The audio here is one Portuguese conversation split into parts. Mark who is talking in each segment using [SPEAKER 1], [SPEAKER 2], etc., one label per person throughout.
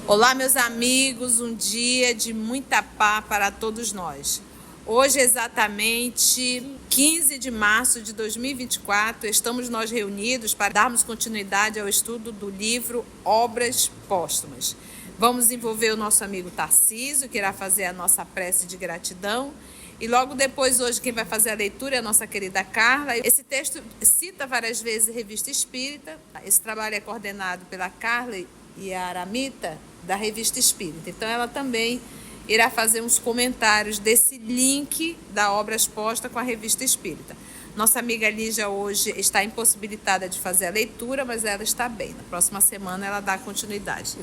[SPEAKER 1] Olá, meus amigos, um dia de muita paz para todos nós. Hoje, exatamente 15 de março de 2024, estamos nós reunidos para darmos continuidade ao estudo do livro Obras Póstumas. Vamos envolver o nosso amigo Tarcísio, que irá fazer a nossa prece de gratidão. E logo depois, hoje, quem vai fazer a leitura é a nossa querida Carla. Esse texto cita várias vezes a Revista Espírita. Esse trabalho é coordenado pela Carla e a Aramita, da Revista Espírita. Então, ela também irá fazer uns comentários desse link da Obras Póstumas com a Revista Espírita. Nossa amiga Lígia hoje está impossibilitada de fazer a leitura, mas ela está bem. Na próxima semana ela dá continuidade.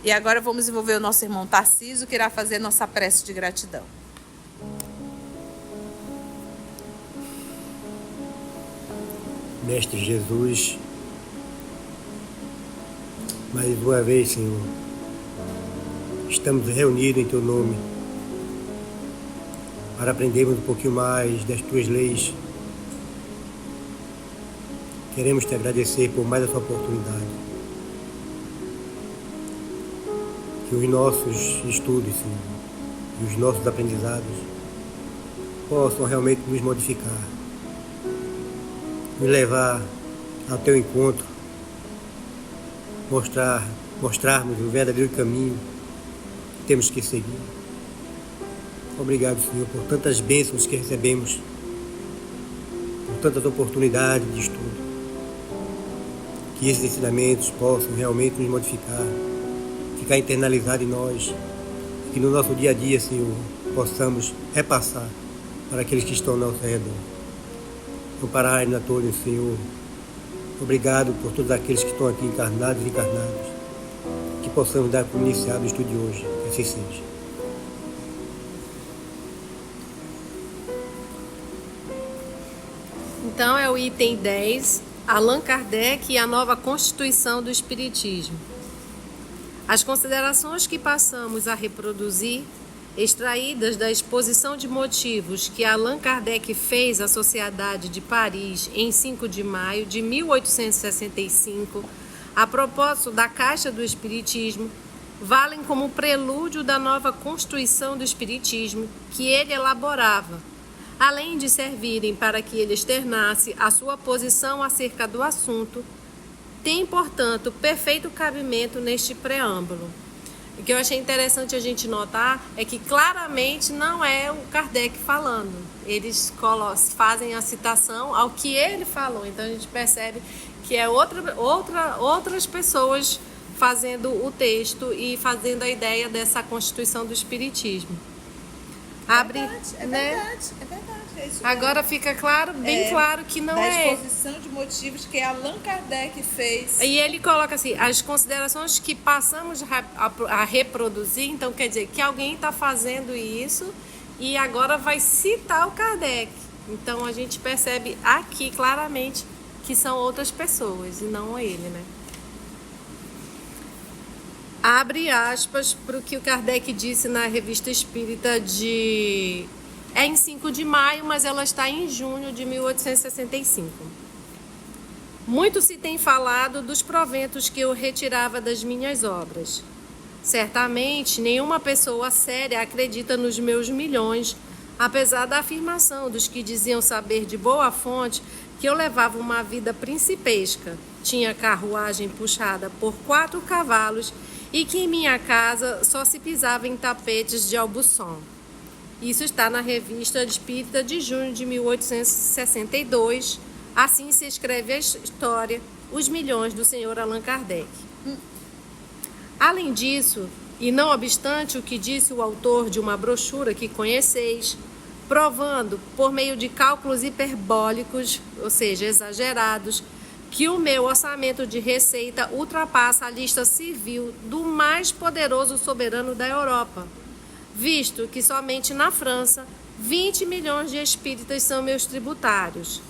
[SPEAKER 1] E agora vamos envolver o nosso irmão Tarcísio, que irá fazer nossa prece de gratidão.
[SPEAKER 2] Mestre Jesus, mais uma vez, Senhor, estamos reunidos em Teu nome para aprendermos um pouquinho mais das Tuas leis. Queremos Te agradecer por mais essa oportunidade. Que os nossos estudos, Senhor, e os nossos aprendizados possam realmente nos modificar, nos levar ao Teu encontro, mostrarmos o verdadeiro caminho que temos que seguir. Obrigado, Senhor, por tantas bênçãos que recebemos, por tantas oportunidades de estudo. Que esses ensinamentos possam realmente nos modificar, ficar internalizado em nós, e que no nosso dia a dia, Senhor, possamos repassar para aqueles que estão ao nosso redor. Amparai na todos, Senhor. Obrigado por todos aqueles que estão aqui encarnados e encarnados. Que possamos dar como iniciado o estudo de hoje. Que assim seja.
[SPEAKER 3] Então é o item 10, Allan Kardec e a nova Constituição do Espiritismo. As considerações que passamos a reproduzir, extraídas da exposição de motivos que Allan Kardec fez à Sociedade de Paris em 5 de maio de 1865, a propósito da Caixa do Espiritismo, valem como prelúdio da nova Constituição do Espiritismo que ele elaborava, além de servirem para que ele externasse a sua posição acerca do assunto, tem, portanto, perfeito cabimento neste preâmbulo. O que eu achei interessante a gente notar é que claramente não é o Kardec falando. Eles fazem a citação ao que ele falou. Então a gente percebe que é outras pessoas fazendo o texto e fazendo a ideia dessa Constituição do Espiritismo.
[SPEAKER 1] É verdade. É isso.
[SPEAKER 3] Agora fica claro, bem claro que não é.
[SPEAKER 1] Da exposição de motivos que Allan Kardec fez.
[SPEAKER 3] E ele coloca assim, as considerações que passamos a reproduzir, então quer dizer que alguém está fazendo isso e agora vai citar o Kardec. Então a gente percebe aqui claramente que são outras pessoas e não ele, né? Abre aspas para o que o Kardec disse na Revista Espírita É em 5 de maio, mas ela está em junho de 1865. Muito se tem falado dos proventos que eu retirava das minhas obras. Certamente, nenhuma pessoa séria acredita nos meus milhões, apesar da afirmação dos que diziam saber de boa fonte que eu levava uma vida principesca, tinha carruagem puxada por 4 cavalos e que em minha casa só se pisava em tapetes de Aubusson. Isso está na Revista Espírita de junho de 1862. Assim se escreve a história, Os Milhões do Senhor Allan Kardec. Além disso, e não obstante o que disse o autor de uma brochura que conheceis, provando, por meio de cálculos hiperbólicos, ou seja, exagerados, que o meu orçamento de receita ultrapassa a lista civil do mais poderoso soberano da Europa, visto que somente na França 20 milhões de espíritas são meus tributários.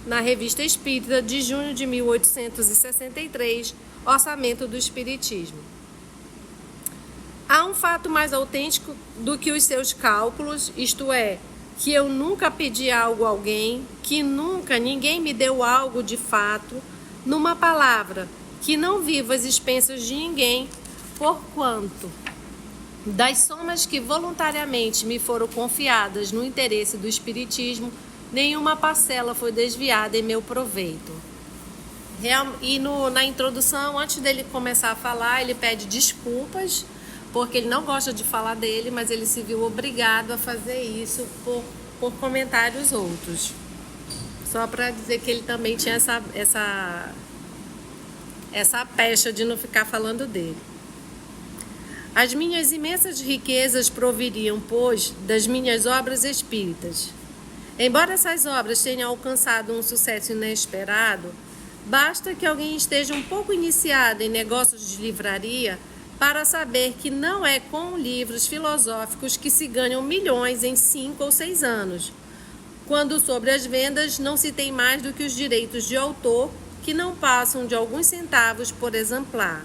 [SPEAKER 3] Na Revista Espírita de junho de 1863, Orçamento do Espiritismo. Há um fato mais autêntico do que os seus cálculos, isto é, que eu nunca pedi algo a alguém, que nunca ninguém me deu algo de fato, numa palavra, que não vivo às expensas de ninguém, porquanto das somas que voluntariamente me foram confiadas no interesse do Espiritismo, nenhuma parcela foi desviada em meu proveito. Na introdução, antes dele começar a falar, ele pede desculpas, porque ele não gosta de falar dele, mas ele se viu obrigado a fazer isso por comentários outros. Só para dizer que ele também tinha essa pecha de não ficar falando dele. As minhas imensas riquezas proviriam, pois, das minhas obras espíritas. Embora essas obras tenham alcançado um sucesso inesperado, basta que alguém esteja um pouco iniciado em negócios de livraria para saber que não é com livros filosóficos que se ganham milhões em 5 ou 6 anos, quando sobre as vendas não se tem mais do que os direitos de autor, que não passam de alguns centavos por exemplar.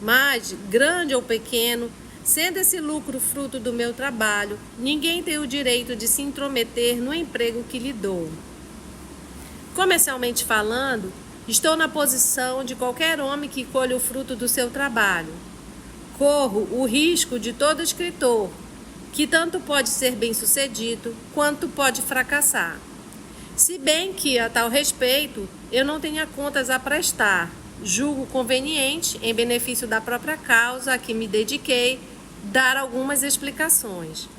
[SPEAKER 3] Mas, grande ou pequeno, sendo esse lucro fruto do meu trabalho, ninguém tem o direito de se intrometer no emprego que lhe dou. Comercialmente falando, estou na posição de qualquer homem que colhe o fruto do seu trabalho. Corro o risco de todo escritor, que tanto pode ser bem-sucedido quanto pode fracassar. Se bem que, a tal respeito, eu não tenha contas a prestar, julgo conveniente, em benefício da própria causa a que me dediquei, dar algumas explicações.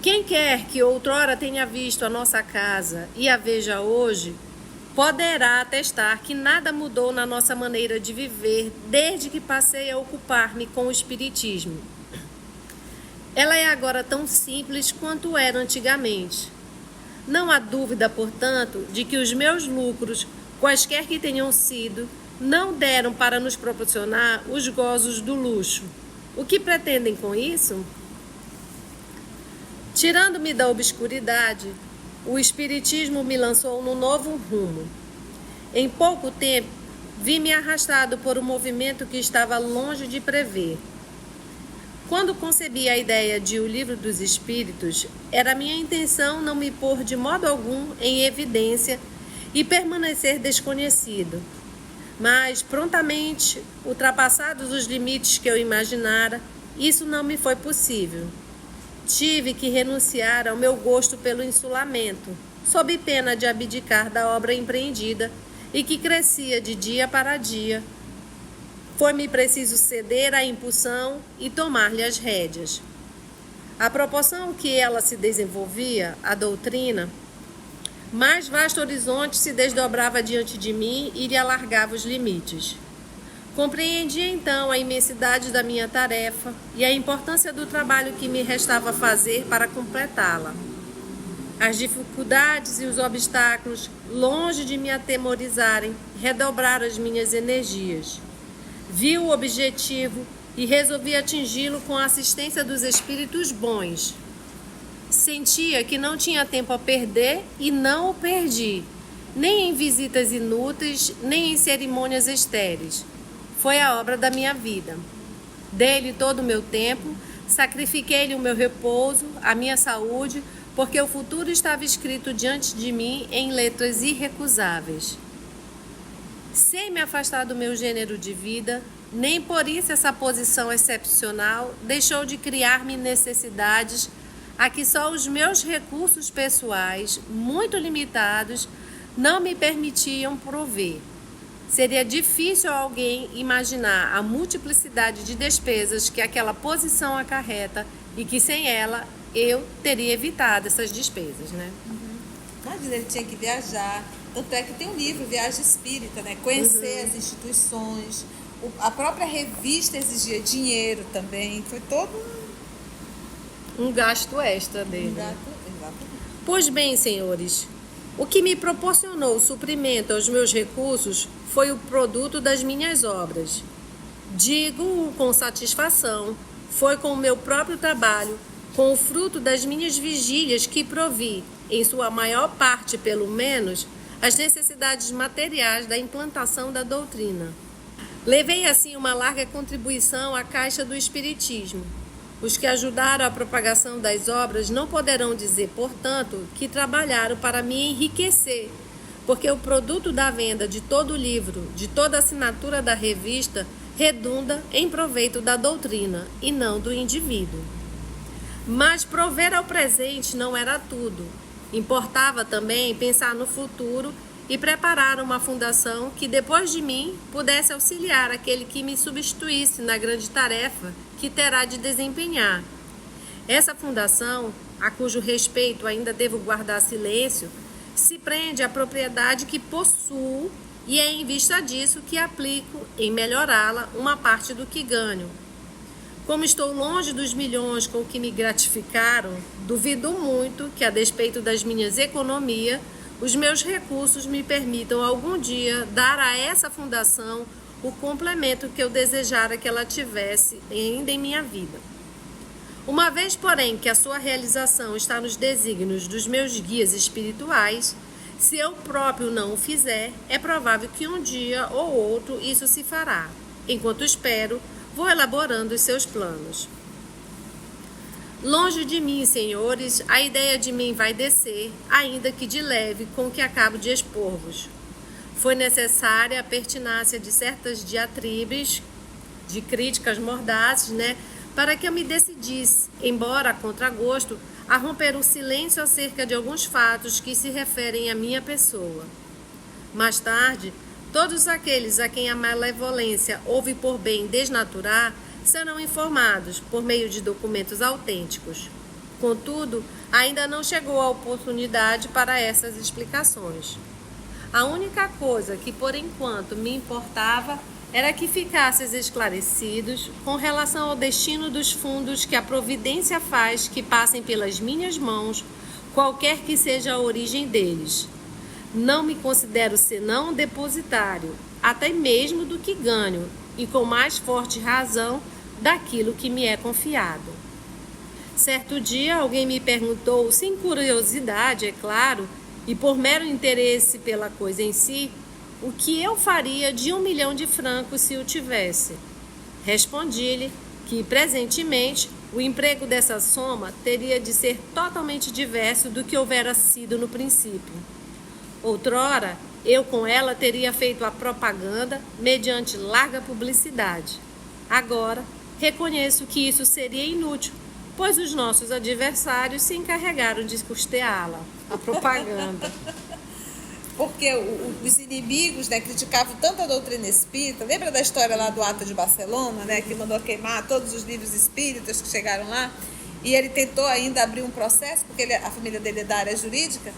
[SPEAKER 3] Quem quer que outrora tenha visto a nossa casa e a veja hoje, poderá atestar que nada mudou na nossa maneira de viver desde que passei a ocupar-me com o Espiritismo. Ela é agora tão simples quanto era antigamente. Não há dúvida, portanto, de que os meus lucros, quaisquer que tenham sido, não deram para nos proporcionar os gozos do luxo. O que pretendem com isso? Tirando-me da obscuridade, o Espiritismo me lançou num novo rumo. Em pouco tempo, vi-me arrastado por um movimento que estava longe de prever. Quando concebi a ideia de O Livro dos Espíritos, era minha intenção não me pôr de modo algum em evidência e permanecer desconhecido. Mas, prontamente, ultrapassados os limites que eu imaginara, isso não me foi possível. Tive que renunciar ao meu gosto pelo insulamento, sob pena de abdicar da obra empreendida e que crescia de dia para dia. Foi-me preciso ceder à impulsão e tomar-lhe as rédeas. À proporção que ela se desenvolvia, a doutrina, mais vasto horizonte se desdobrava diante de mim e lhe alargava os limites. Compreendi então a imensidade da minha tarefa e a importância do trabalho que me restava fazer para completá-la. As dificuldades e os obstáculos, longe de me atemorizarem, redobraram as minhas energias. Vi o objetivo e resolvi atingi-lo com a assistência dos espíritos bons. Sentia que não tinha tempo a perder e não o perdi, nem em visitas inúteis, nem em cerimônias estéreis. Foi a obra da minha vida. Dei-lhe todo o meu tempo, sacrifiquei-lhe o meu repouso, a minha saúde, porque o futuro estava escrito diante de mim em letras irrecusáveis. Sem me afastar do meu gênero de vida, nem por isso essa posição excepcional deixou de criar-me necessidades a que só os meus recursos pessoais, muito limitados, não me permitiam prover. Seria difícil a alguém imaginar a multiplicidade de despesas que aquela posição acarreta e que sem ela eu teria evitado essas despesas, né?
[SPEAKER 1] Mas ele tinha que viajar. Tanto é que tem um livro, Viagem Espírita, né? Conhecer as instituições. A própria revista exigia dinheiro também. Foi todo
[SPEAKER 3] um gasto extra dele.
[SPEAKER 1] Exatamente.
[SPEAKER 3] Pois bem, senhores, o que me proporcionou o suprimento aos meus recursos foi o produto das minhas obras. Digo-o com satisfação, foi com o meu próprio trabalho, com o fruto das minhas vigílias que provi, em sua maior parte pelo menos, as necessidades materiais da implantação da doutrina. Levei assim uma larga contribuição à caixa do Espiritismo. Os que ajudaram a propagação das obras não poderão dizer, portanto, que trabalharam para me enriquecer, porque o produto da venda de todo o livro, de toda a assinatura da revista, redunda em proveito da doutrina e não do indivíduo. Mas prover ao presente não era tudo. Importava também pensar no futuro e preparar uma fundação que, depois de mim, pudesse auxiliar aquele que me substituísse na grande tarefa que terá de desempenhar. Essa fundação, a cujo respeito ainda devo guardar silêncio, se prende à propriedade que possuo e é em vista disso que aplico em melhorá-la uma parte do que ganho. Como estou longe dos milhões com que me gratificaram, duvido muito que, a despeito das minhas economias, os meus recursos me permitam algum dia dar a essa fundação o complemento que eu desejara que ela tivesse ainda em minha vida. Uma vez, porém, que a sua realização está nos desígnios dos meus guias espirituais, se eu próprio não o fizer, é provável que um dia ou outro isso se fará. Enquanto espero, vou elaborando os seus planos. Longe de mim, senhores, a ideia de mim vai descer, ainda que de leve, com o que acabo de expor-vos. Foi necessária a pertinácia de certas diatribes, de críticas mordazes, para que eu me decidisse, embora a contragosto, a romper o silêncio acerca de alguns fatos que se referem à minha pessoa. Mais tarde, todos aqueles a quem a malevolência houve por bem desnaturar serão informados por meio de documentos autênticos. Contudo, ainda não chegou a oportunidade para essas explicações. A única coisa que por enquanto me importava era que ficasseis esclarecidos com relação ao destino dos fundos que a providência faz que passem pelas minhas mãos, qualquer que seja a origem deles. Não me considero senão depositário, até mesmo do que ganho, e com mais forte razão daquilo que me é confiado. Certo dia alguém me perguntou, sem curiosidade, é claro, e por mero interesse pela coisa em si, o que eu faria de 1 milhão de francos se o tivesse. Respondi-lhe que, presentemente, o emprego dessa soma teria de ser totalmente diverso do que houvera sido no princípio. Outrora, eu com ela teria feito a propaganda mediante larga publicidade. Agora, reconheço que isso seria inútil, pois os nossos adversários se encarregaram de custeá-la, a propaganda.
[SPEAKER 1] Porque os inimigos criticavam tanto a doutrina espírita. Lembra da história lá do Ato de Barcelona, que mandou queimar todos os livros espíritas que chegaram lá? E ele tentou ainda abrir um processo, porque a família dele é da área jurídica.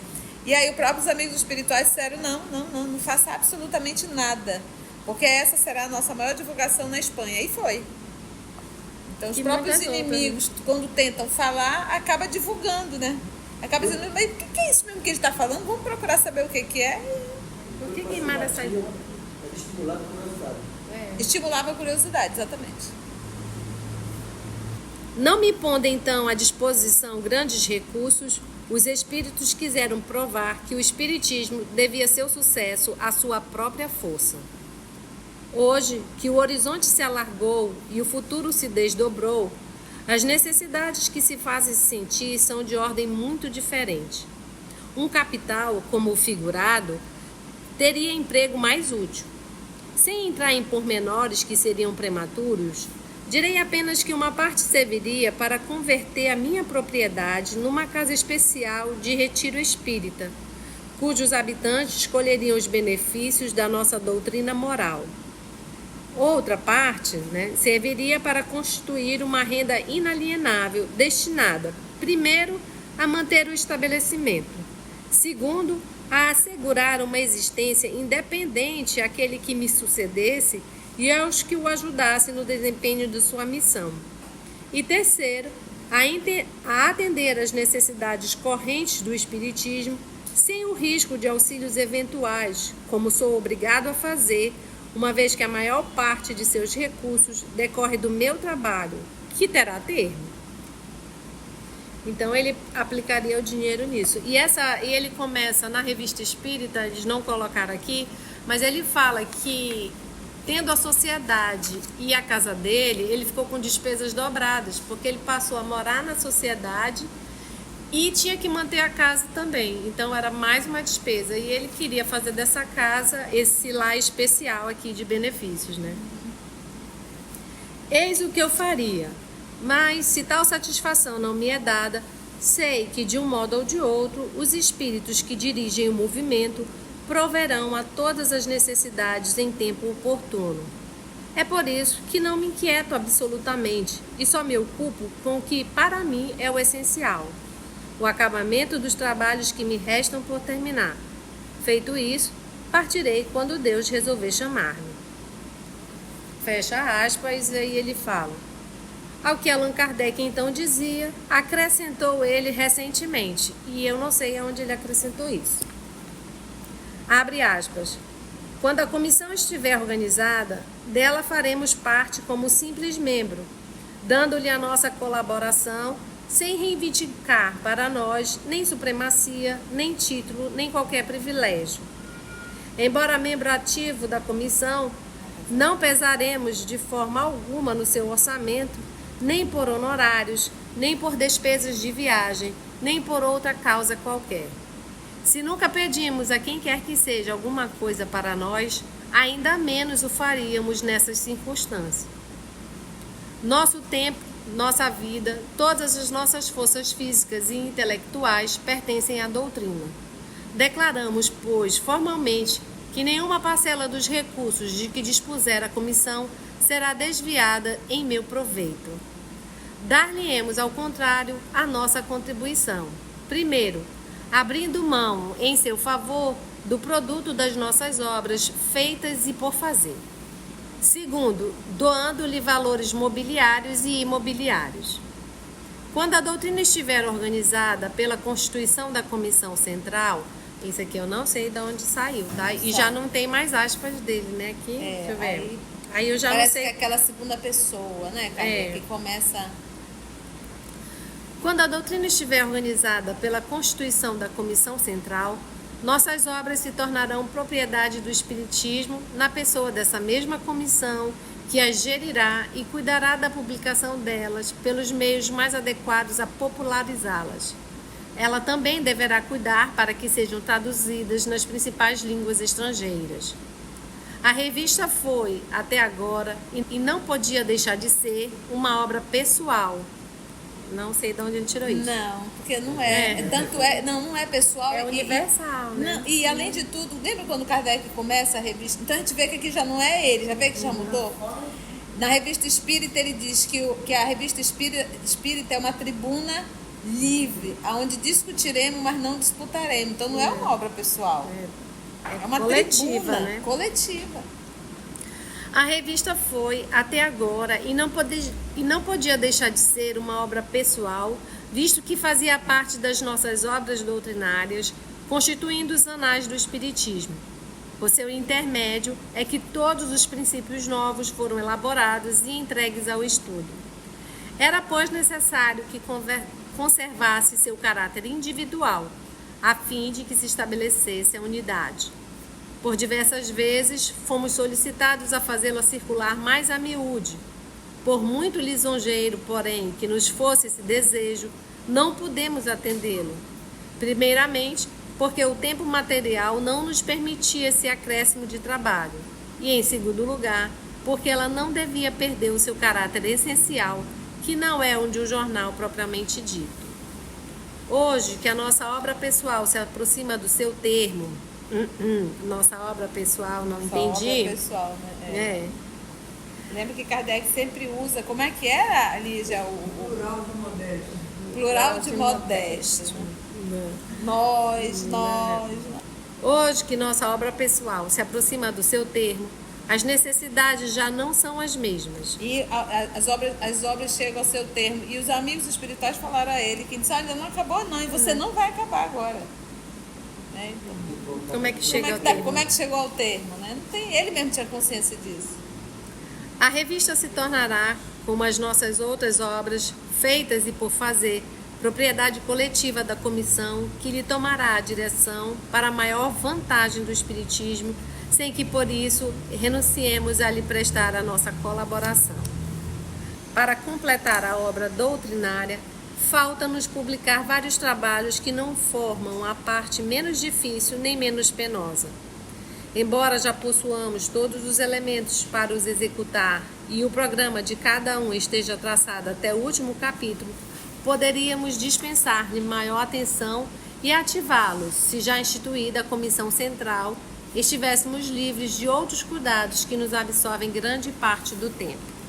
[SPEAKER 1] E aí os próprios amigos espirituais disseram, não faça absolutamente nada, porque essa será a nossa maior divulgação na Espanha. E foi. Então os próprios inimigos, quando tentam falar, acaba divulgando, Acaba dizendo, mas o que é isso mesmo que ele está falando? Vamos procurar saber o que é.
[SPEAKER 3] Por que queimar essa ideia?
[SPEAKER 2] Estimular a curiosidade.
[SPEAKER 1] Estimulava a curiosidade, exatamente.
[SPEAKER 3] Não me pondo então à disposição grandes recursos, os espíritos quiseram provar que o espiritismo devia seu sucesso à sua própria força. Hoje, que o horizonte se alargou e o futuro se desdobrou, as necessidades que se fazem sentir são de ordem muito diferente. Um capital, como o figurado, teria emprego mais útil. Sem entrar em pormenores que seriam prematuros, direi apenas que uma parte serviria para converter a minha propriedade numa casa especial de retiro espírita, cujos habitantes colheriam os benefícios da nossa doutrina moral. Outra parte, serviria para constituir uma renda inalienável destinada, primeiro, a manter o estabelecimento, segundo, a assegurar uma existência independente àquele que me sucedesse e aos que o ajudassem no desempenho de sua missão, e terceiro, a atender às necessidades correntes do espiritismo sem o risco de auxílios eventuais, como sou obrigado a fazer, uma vez que a maior parte de seus recursos decorre do meu trabalho, que terá termo. Então ele aplicaria o dinheiro nisso. E ele começa na Revista Espírita, eles não colocaram aqui, mas ele fala que, tendo a sociedade e a casa dele, ele ficou com despesas dobradas, porque ele passou a morar na sociedade E tinha que manter a casa também, então era mais uma despesa. E ele queria fazer dessa casa esse lar especial aqui de benefícios, né? Eis o que eu faria, mas se tal satisfação não me é dada, sei que de um modo ou de outro, os espíritos que dirigem o movimento proverão a todas as necessidades em tempo oportuno. É por isso que não me inquieto absolutamente e só me ocupo com o que para mim é o essencial, o acabamento dos trabalhos que me restam por terminar. Feito isso, partirei quando Deus resolver chamar-me. Fecha aspas, e aí ele fala. Ao que Allan Kardec então dizia, acrescentou ele recentemente, e eu não sei aonde ele acrescentou isso. Abre aspas. Quando a comissão estiver organizada, dela faremos parte como simples membro, dando-lhe a nossa colaboração, sem reivindicar para nós nem supremacia, nem título, nem qualquer privilégio. Embora membro ativo da comissão, não pesaremos de forma alguma no seu orçamento, nem por honorários, nem por despesas de viagem, nem por outra causa qualquer. Se nunca pedimos a quem quer que seja alguma coisa para nós, ainda menos o faríamos nessas circunstâncias. Nosso tempo, nossa vida, todas as nossas forças físicas e intelectuais pertencem à doutrina. Declaramos, pois, formalmente, que nenhuma parcela dos recursos de que dispuser a comissão será desviada em meu proveito. Dar-lhe-emos, ao contrário, a nossa contribuição. Primeiro, abrindo mão, em seu favor, do produto das nossas obras feitas e por fazer. Segundo, doando-lhe valores mobiliários e imobiliários. Quando a doutrina estiver organizada pela constituição da Comissão Central, isso aqui eu não sei de onde saiu, tá? E já não tem mais aspas dele, né? Aqui, deixa eu ver. Aí eu já não sei.
[SPEAKER 1] Parece que é aquela segunda pessoa, né, Kardec, que começa...
[SPEAKER 3] Quando a doutrina estiver organizada pela constituição da Comissão Central, nossas obras se tornarão propriedade do Espiritismo na pessoa dessa mesma comissão que as gerirá e cuidará da publicação delas pelos meios mais adequados a popularizá-las. Ela também deverá cuidar para que sejam traduzidas nas principais línguas estrangeiras. A revista foi, até agora, e não podia deixar de ser, uma obra pessoal. Não sei de onde ele tirou isso.
[SPEAKER 1] Não, porque não é. Tanto é, não é pessoal.
[SPEAKER 3] É universal, né?
[SPEAKER 1] Não, e além de tudo, lembra quando Kardec começa a revista? Então a gente vê que aqui já não é ele, já vê que já mudou? Na revista Espírita ele diz que a revista Espírita é uma tribuna livre, onde discutiremos, mas não disputaremos. Então não é uma obra pessoal. É uma
[SPEAKER 3] coletiva,
[SPEAKER 1] tribuna,
[SPEAKER 3] né?
[SPEAKER 1] Coletiva.
[SPEAKER 3] A revista foi, até agora, e não podia deixar de ser uma obra pessoal, visto que fazia parte das nossas obras doutrinárias, constituindo os anais do Espiritismo. Por seu intermédio é que todos os princípios novos foram elaborados e entregues ao estudo. Era, pois, necessário que conservasse seu caráter individual, a fim de que se estabelecesse a unidade. Por diversas vezes, fomos solicitados a fazê-la circular mais a miúde. Por muito lisonjeiro, porém, que nos fosse esse desejo, não pudemos atendê-lo. Primeiramente, porque o tempo material não nos permitia esse acréscimo de trabalho. E, em segundo lugar, porque ela não devia perder o seu caráter essencial, que não é o de um jornal propriamente dito. Hoje, que a nossa obra pessoal se aproxima do seu termo, nossa obra pessoal, não entendi.
[SPEAKER 1] Obra pessoal, né? Lembra que Kardec sempre usa, como é que era, Lígia?
[SPEAKER 4] Plural de modesto.
[SPEAKER 1] Plural de modesto. Nós.
[SPEAKER 3] Hoje que nossa obra pessoal se aproxima do seu termo, as necessidades já não são as mesmas.
[SPEAKER 1] E as obras chegam ao seu termo. E os amigos espirituais falaram a ele que disse, olha, não acabou não, e você não vai acabar agora. Né? Então,
[SPEAKER 3] Como é que chega ao termo?
[SPEAKER 1] Como é que chegou ao termo? Né? Não tem, ele mesmo tinha consciência disso.
[SPEAKER 3] A revista se tornará, como as nossas outras obras, feitas e por fazer, propriedade coletiva da comissão, que lhe tomará a direção para a maior vantagem do Espiritismo, sem que por isso renunciemos a lhe prestar a nossa colaboração. Para completar a obra doutrinária, falta-nos publicar vários trabalhos que não formam a parte menos difícil nem menos penosa. Embora já possuamos todos os elementos para os executar e o programa de cada um esteja traçado até o último capítulo, poderíamos dispensar-lhe maior atenção e ativá-los se já instituída a comissão central estivéssemos livres de outros cuidados que nos absorvem grande parte do tempo.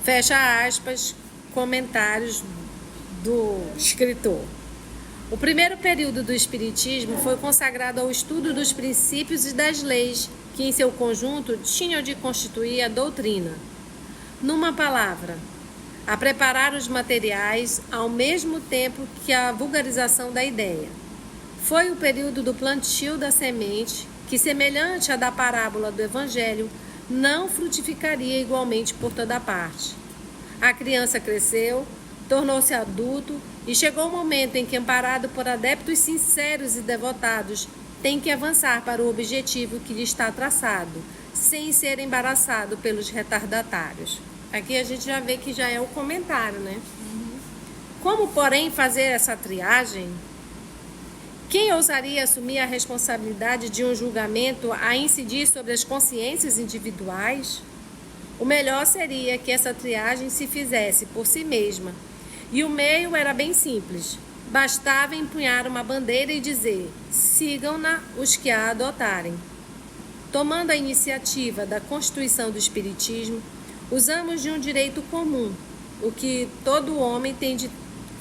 [SPEAKER 3] Fecha aspas, comentários do escritor. O primeiro período do Espiritismo foi consagrado ao estudo dos princípios e das leis, que em seu conjunto tinham de constituir a doutrina. Numa palavra, a preparar os materiais ao mesmo tempo que a vulgarização da ideia. Foi o período do plantio da semente, que, semelhante à da parábola do Evangelho, não frutificaria igualmente por toda parte. A criança cresceu, tornou-se adulto e chegou o momento em que, amparado por adeptos sinceros e devotados, tem que avançar para o objetivo que lhe está traçado, sem ser embaraçado pelos retardatários. Aqui a gente já vê que já é o comentário, né? Como, porém, fazer essa triagem? Quem ousaria assumir a responsabilidade de um julgamento a incidir sobre as consciências individuais? O melhor seria que essa triagem se fizesse por si mesma. E o meio era bem simples. Bastava empunhar uma bandeira e dizer: sigam-na os que a adotarem. Tomando a iniciativa da constituição do Espiritismo, usamos de um direito comum, o que todo homem tem de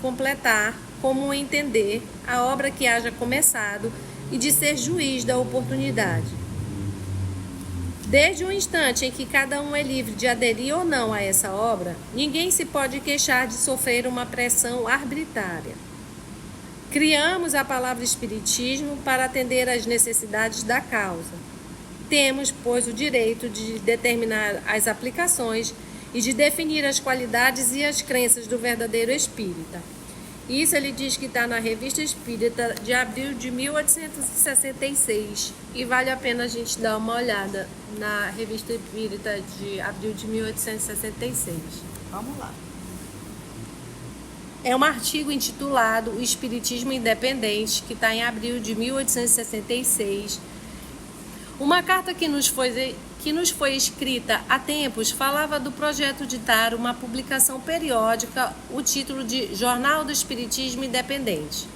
[SPEAKER 3] completar, como entender a obra que haja começado e de ser juiz da oportunidade. Desde o instante em que cada um é livre de aderir ou não a essa obra, ninguém se pode queixar de sofrer uma pressão arbitrária. Criamos a palavra Espiritismo para atender às necessidades da causa. Temos, pois, o direito de determinar as aplicações e de definir as qualidades e as crenças do verdadeiro espírita. Isso ele diz que está na Revista Espírita de abril de 1866 e vale a pena a gente dar uma olhada na Revista Espírita de abril de 1866.
[SPEAKER 1] Vamos lá.
[SPEAKER 3] É um artigo intitulado O Espiritismo Independente, que está em abril de 1866. Uma carta que nos foi escrita há tempos falava do projeto de dar uma publicação periódica, o título de Jornal do Espiritismo Independente.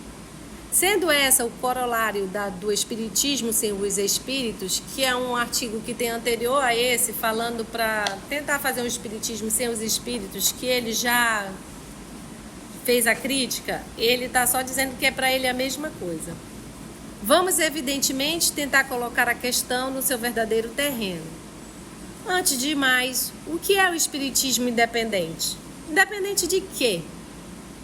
[SPEAKER 3] Sendo essa o corolário do Espiritismo sem os Espíritos, que é um artigo que tem anterior a esse, falando para tentar fazer um Espiritismo sem os Espíritos, que ele já fez a crítica, ele está só dizendo que é para ele a mesma coisa. Vamos, evidentemente, tentar colocar a questão no seu verdadeiro terreno. Antes de mais, o que é o Espiritismo independente? Independente de quê?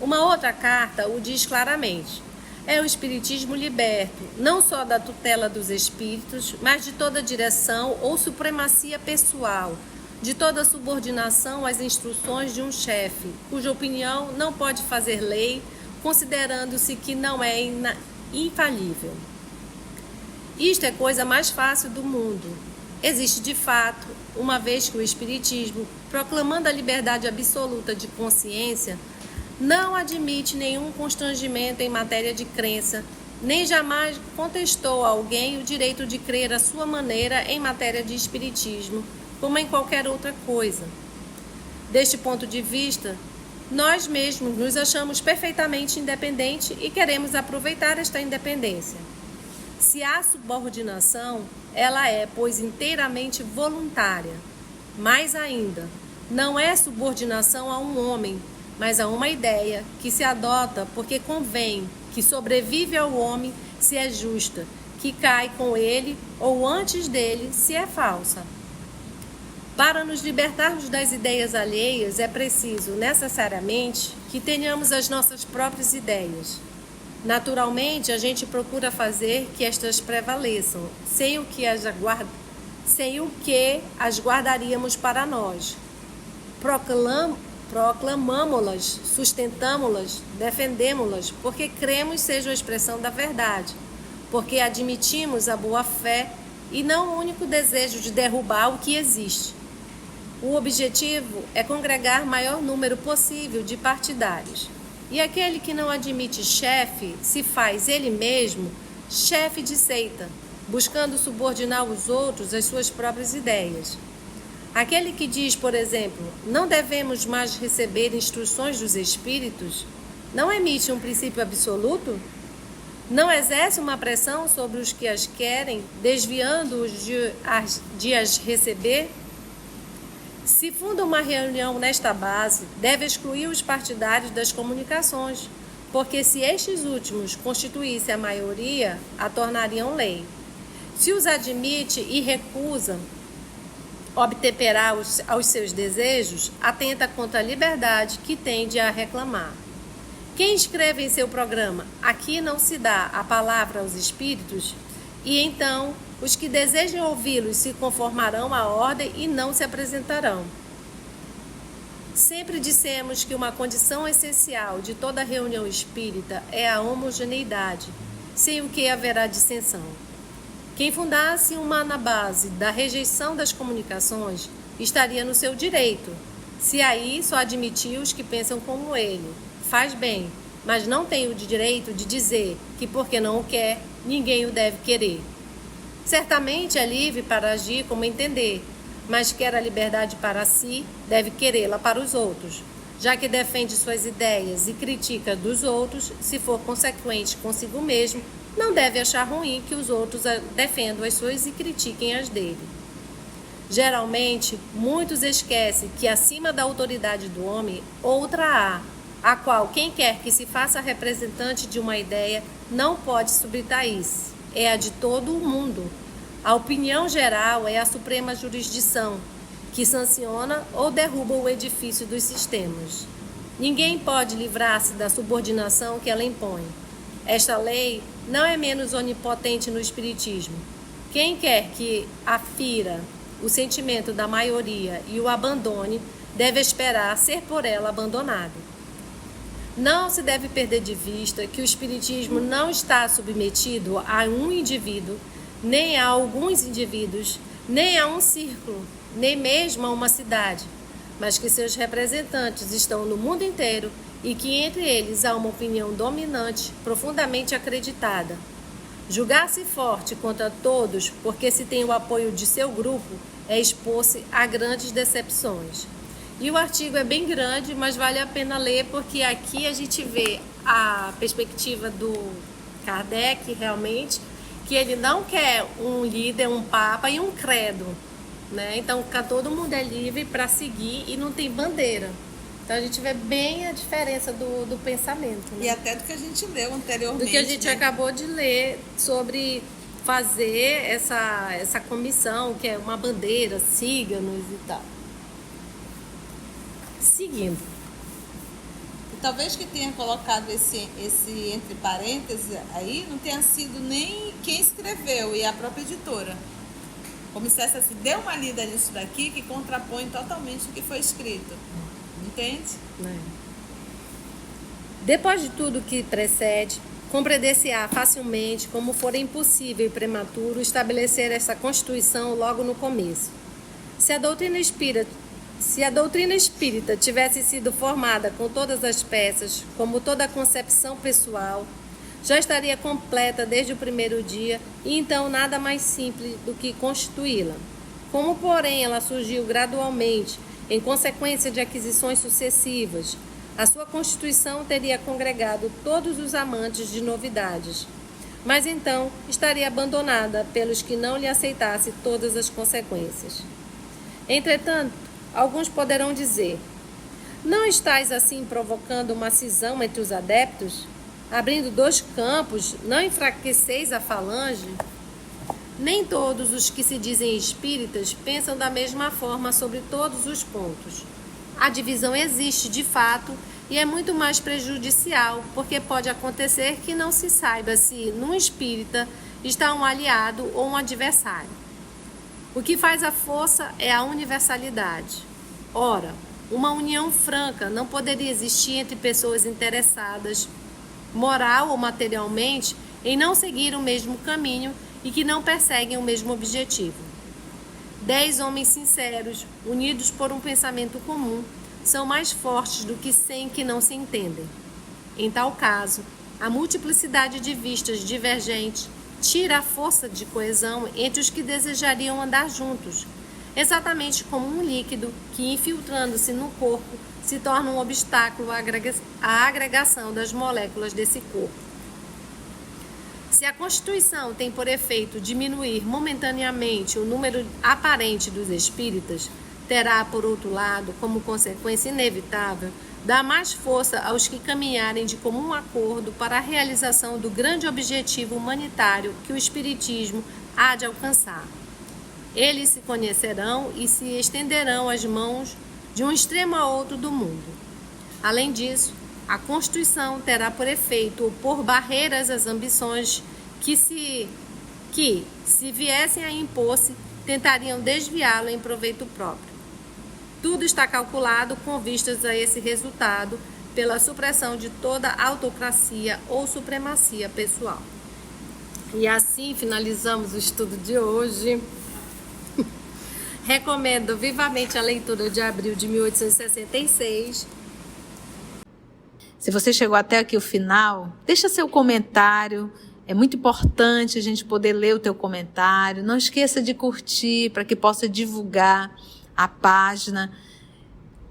[SPEAKER 3] Uma outra carta o diz claramente. É o Espiritismo liberto, não só da tutela dos espíritos, mas de toda direção ou supremacia pessoal, de toda subordinação às instruções de um chefe, cuja opinião não pode fazer lei, considerando-se que não é infalível. Isto é coisa mais fácil do mundo. Existe de fato, uma vez que o Espiritismo, proclamando a liberdade absoluta de consciência, não admite nenhum constrangimento em matéria de crença, nem jamais contestou a alguém o direito de crer à sua maneira em matéria de espiritismo, como em qualquer outra coisa. Deste ponto de vista, nós mesmos nos achamos perfeitamente independentes e queremos aproveitar esta independência. Se há subordinação, ela é, pois, inteiramente voluntária. Mais ainda, não é subordinação a um homem, mas a uma ideia que se adota porque convém, que sobrevive ao homem se é justa, que cai com ele ou antes dele se é falsa. Para nos libertarmos das ideias alheias, é preciso, necessariamente, que tenhamos as nossas próprias ideias. Naturalmente, a gente procura fazer que estas prevaleçam, sem o que as guardaríamos para nós. Proclamamo-las, sustentamo-las, defendemo-las, porque cremos sejam a expressão da verdade, porque admitimos a boa-fé e não o único desejo de derrubar o que existe. O objetivo é congregar maior número possível de partidários. E aquele que não admite chefe se faz ele mesmo chefe de seita, buscando subordinar os outros às suas próprias ideias. Aquele que diz, por exemplo, não devemos mais receber instruções dos espíritos, não emite um princípio absoluto? Não exerce uma pressão sobre os que as querem, desviando-os de as receber? Se funda uma reunião nesta base, deve excluir os partidários das comunicações, porque se estes últimos constituíssem a maioria, a tornariam lei. Se os admite e recusa obtemperar aos seus desejos, atenta contra a liberdade que tende a reclamar. Quem escreve em seu programa, aqui não se dá a palavra aos espíritos, e então os que desejam ouvi-los se conformarão à ordem e não se apresentarão. Sempre dissemos que uma condição essencial de toda reunião espírita é a homogeneidade, sem o que haverá dissensão. Quem fundasse uma na base da rejeição das comunicações estaria no seu direito, se aí só admitir os que pensam como ele. Faz bem, mas não tem o direito de dizer que porque não o quer, ninguém o deve querer. Certamente é livre para agir como entender, mas quer a liberdade para si, deve querê-la para os outros. Já que defende suas ideias e critica dos outros, se for consequente consigo mesmo, não deve achar ruim que os outros defendam as suas e critiquem as dele. Geralmente, muitos esquecem que acima da autoridade do homem, outra há, a qual quem quer que se faça representante de uma ideia não pode subtrair-se. É a de todo o mundo. A opinião geral é a suprema jurisdição, que sanciona ou derruba o edifício dos sistemas. Ninguém pode livrar-se da subordinação que ela impõe. Esta lei não é menos onipotente no espiritismo. Quem quer que afira o sentimento da maioria e o abandone, deve esperar ser por ela abandonado. Não se deve perder de vista que o espiritismo não está submetido a um indivíduo, nem a alguns indivíduos, nem a um círculo, nem mesmo a uma cidade, mas que seus representantes estão no mundo inteiro e que entre eles há uma opinião dominante, profundamente acreditada. Julgar-se forte contra todos porque se tem o apoio de seu grupo é expor-se a grandes decepções. E o artigo é bem grande, mas vale a pena ler porque aqui a gente vê a perspectiva do Kardec realmente, que ele não quer um líder, um papa e um credo, né? Então todo mundo é livre para seguir e não tem bandeira. Então a gente vê bem a diferença do pensamento, né?
[SPEAKER 1] E até do que a gente leu anteriormente.
[SPEAKER 3] Do que a gente acabou de ler sobre fazer essa comissão, que é uma bandeira, siga-nos e tal. Seguindo.
[SPEAKER 1] Talvez que tenha colocado esse entre parênteses aí, não tenha sido nem quem escreveu e a própria editora. Como se essa se deu uma lida nisso daqui que contrapõe totalmente o que foi escrito. Entende?
[SPEAKER 3] Depois de tudo que precede, compreender-se-á facilmente como for impossível e prematuro estabelecer essa constituição logo no começo. Se a doutrina espírita tivesse sido formada com todas as peças, como toda a concepção pessoal, já estaria completa desde o primeiro dia e então nada mais simples do que constituí-la. Como, porém, ela surgiu gradualmente, em consequência de aquisições sucessivas, a sua constituição teria congregado todos os amantes de novidades, mas então estaria abandonada pelos que não lhe aceitassem todas as consequências. Entretanto, alguns poderão dizer: não estais assim provocando uma cisão entre os adeptos? Abrindo dois campos, não enfraqueceis a falange? Nem todos os que se dizem espíritas pensam da mesma forma sobre todos os pontos. A divisão existe de fato e é muito mais prejudicial, porque pode acontecer que não se saiba se num espírita está um aliado ou um adversário. O que faz a força é a universalidade. Ora, uma união franca não poderia existir entre pessoas interessadas, moral ou materialmente, em não seguir o mesmo caminho e que não perseguem o mesmo objetivo. 10 homens sinceros, unidos por um pensamento comum, são mais fortes do que 100 que não se entendem. Em tal caso, a multiplicidade de vistas divergentes tira a força de coesão entre os que desejariam andar juntos, exatamente como um líquido que, infiltrando-se no corpo, se torna um obstáculo à agregação das moléculas desse corpo. Se a Constituição tem por efeito diminuir momentaneamente o número aparente dos espíritas, terá, por outro lado, como consequência inevitável, dar mais força aos que caminharem de comum acordo para a realização do grande objetivo humanitário que o Espiritismo há de alcançar. Eles se conhecerão e se estenderão as mãos de um extremo a outro do mundo. Além disso, a Constituição terá por efeito opor barreiras às ambições que, se viessem a impor-se, tentariam desviá-lo em proveito próprio. Tudo está calculado com vistas a esse resultado pela supressão de toda autocracia ou supremacia pessoal. E assim finalizamos o estudo de hoje. Recomendo vivamente a leitura de abril de 1866.
[SPEAKER 1] Se você chegou até aqui o final, deixa seu comentário. É muito importante a gente poder ler o teu comentário. Não esqueça de curtir para que possa divulgar a página,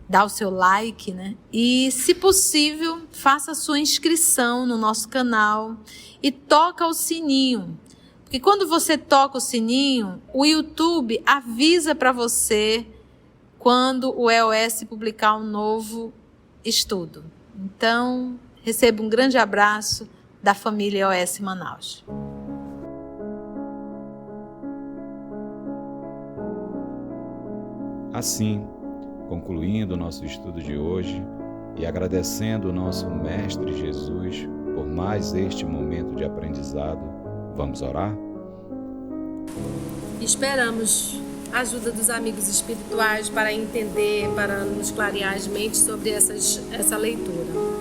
[SPEAKER 1] dar o seu like, né? E, se possível, faça a sua inscrição no nosso canal e toca o sininho. Porque quando você toca o sininho, o YouTube avisa para você quando o EOS publicar um novo estudo. Então, receba um grande abraço da família EOS Manaus.
[SPEAKER 5] Assim, concluindo o nosso estudo de hoje e agradecendo o nosso Mestre Jesus por mais este momento de aprendizado, vamos orar?
[SPEAKER 3] Esperamos a ajuda dos amigos espirituais para entender, para nos clarear as mentes sobre essa leitura.